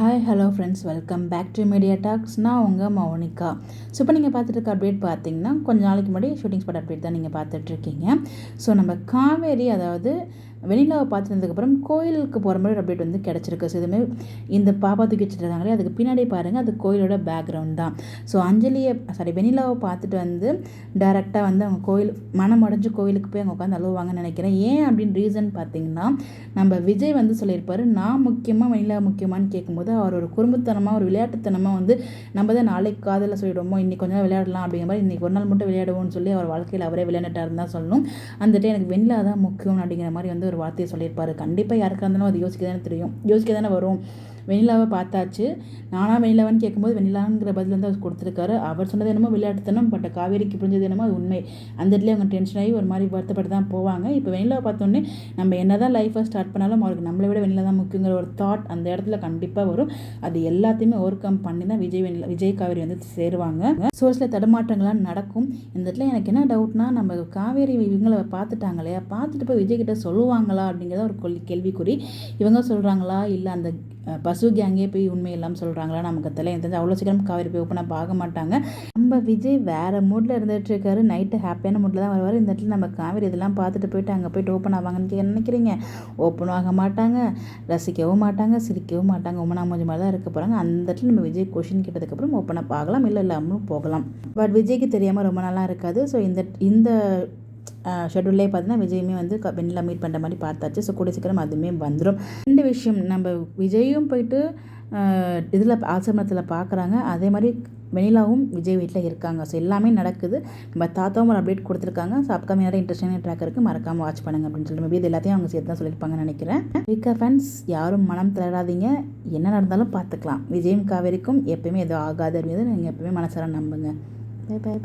Hi hello friends, welcome back to Media Talks. நான் உங்கள் Mounika. So இப்போ நீங்கள் பார்த்துட்டு இருக்க அப்டேட் பார்த்தீங்கன்னா, கொஞ்சம் நாளைக்கு முன்னாடி ஷூட்டிங் ஸ்பாட் அப்டேட் தான் நீங்கள் பார்த்துட்ருக்கீங்க. ஸோ நம்ம காவேரி, அதாவது வெண்ணிலாவை பார்த்துருந்ததுக்கப்புறம் கோயிலுக்கு போகிற மாதிரி ஒரு அப்டேட் வந்து கிடச்சிருக்கு. ஸோ இதுமாதிரி இந்த பாப்பா தூக்கி வச்சுருக்காங்களே, அதுக்கு பின்னாடி பாருங்கள், அது கோயிலோட பேக்ரவுண்ட் தான். ஸோ வெண்ணிலாவை பார்த்துட்டு வந்து டேரெக்டாக வந்து அவங்க கோயில் மனம் அடைஞ்சு கோயிலுக்கு போய் அவங்க உட்காந்து அழுவாங்கன்னு நினைக்கிறேன். ஏன் அப்படின்னு ரீசன் பார்த்தீங்கன்னா, நம்ம விஜய் வந்து சொல்லியிருப்பார், நான் முக்கியமாக வெண்ணிலா முக்கியமானு கேட்கும்போது அவர் ஒரு குறும்புத்தனமாக ஒரு விளையாட்டுத்தனமாக வந்து நம்ம தான் நாளைக்கு காதலில் சொல்லிவிடுவோமோ, இன்றைக்கி கொஞ்சம் நாள் விளையாடலாம் அப்படிங்கிற மாதிரி இன்றைக்கி ஒரு நாள் மட்டும் விளையாடுவோம்னு சொல்லி அவர் வாழ்க்கையில் அவரே விளையாண்டுட்டாருன்னு தான் சொல்லணும். அந்த டைம் எனக்கு வெண்ணிலா தான் முக்கியம் அப்படிங்கிற மாதிரி வந்து ஒரு வார்த்தையை சொல்லியிருப்பார். கண்டிப்பாக யாருக்காக இருந்தாலும் அது யோசிக்க தானே வரும். வெண்ணிலாவை பார்த்தாச்சு, நானாக வெண்ணிலாவான்னு கேட்கும்போது வெண்ணிலாங்கிற பதில் வந்து அவர் கொடுத்துருக்காரு. அவர் சொன்னது என்னமோ விளையாட்டுத்தனம், பட் காவேரிக்கு புரிஞ்சது என்னமோ அது உண்மை. அந்த இடத்துல அவங்க டென்ஷன் ஆகி ஒரு மாதிரி வருத்தப்பட்டு தான் போவாங்க. இப்போ வெண்ணிலாவை பார்த்தோன்னே நம்ம என்ன தான் லைஃப்பை ஸ்டார்ட் பண்ணாலும் அவருக்கு நம்மளை விட வெண்ணிலா தான் முக்கியங்கிற ஒரு தாட் அந்த இடத்துல கண்டிப்பாக வரும். அது எல்லாத்தையுமே ஓவர் கம் பண்ணி தான் விஜய் காவேரி வந்து சேருவாங்க. சோர்ஸில் தடுமாற்றங்கள்லாம் நடக்கும். இந்த இடத்துல எனக்கு என்ன டவுட்னா, நம்ம காவேரி இவங்களை பார்த்துட்டாங்க இல்லையா, பார்த்துட்டு போய் விஜய் கிட்ட சொல்லுவாங்களா அப்படிங்கிறத ஒரு கேள்விக்குறி. இவங்க சொல்கிறாங்களா, இல்லை அந்த பசு கேங்கே போய் உண்மை எல்லாம் சொல்கிறாங்களா, நமக்கு தெரியல. எனக்கு தெரிஞ்சு அவ்வளோ சீக்கிரம் காவேரி போய் ஓப்பனாக பார்க்க மாட்டாங்க. நம்ம விஜய் வேறு மூடில் இருந்துகிட்டு இருக்காரு, நைட்டு ஹாப்பியான மூடில் தான் வருவார். இந்த இடத்துல நம்ம காவேரி இதெல்லாம் பார்த்துட்டு போயிட்டு அங்கே போயிட்டு ஓப்பன் ஆவாங்கன்னு நினைக்கிறீங்க? ஓப்பனும் ஆக மாட்டாங்க, ரசிக்கவும் மாட்டாங்க, சிரிக்கவும் மாட்டாங்க, உமனா மூஞ்சி மாதிரி தான் இருக்க போகிறாங்க. அந்த இடத்துல நம்ம விஜய் கொஷின் கேட்டதுக்கப்புறம் ஓப்பனாக பார்க்கலாம், இல்லை இல்லாமலும் போகலாம். பட் விஜய்க்கு தெரியாமல் ரொம்ப நாளாக இருக்காது. ஸோ இந்த ஷெட்யூல்லே பார்த்தீங்கன்னா விஜயுமே வந்து வெண்ணிலா மீட் பண்ணுற மாதிரி பார்த்தாச்சு. ஸோ கூடிய சீக்கிரம் அதுவுமே வந்துடும். ரெண்டு விஷயம், நம்ம விஜயும் போயிட்டு இதில் ஆசிரமத்தில் பார்க்குறாங்க, அதே மாதிரி வெண்ணிலாவும் விஜய் வீட்டில் இருக்காங்க. ஸோ எல்லாமே நடக்குது. நம்ம தாத்தாவும் ஒரு அப்டேட் கொடுத்துருக்காங்க. ஸோ அப்கமிங் நிறைய இன்ட்ரெஸ்டிங்கான ட்ராக் இருக்குது, மறக்காமல் வாட்ச் பண்ணுங்க அப்படின்னு சொல்லிட்டு மேபி இது எல்லாத்தையும் அவங்க சேர்த்து தான் சொல்லியிருப்பாங்கன்னு நினைக்கிறேன். வீக்கா ஃபேன்ஸ், யாரும் மனம் தளராதீங்க, என்ன நடந்தாலும் பார்த்துக்கலாம். விஜயும் காவேரிக்கும் எப்பயுமே எதுவும் ஆகாது அப்படிங்கிறது நீங்கள் எப்பயுமே மனசார நம்புங்க. Bye by.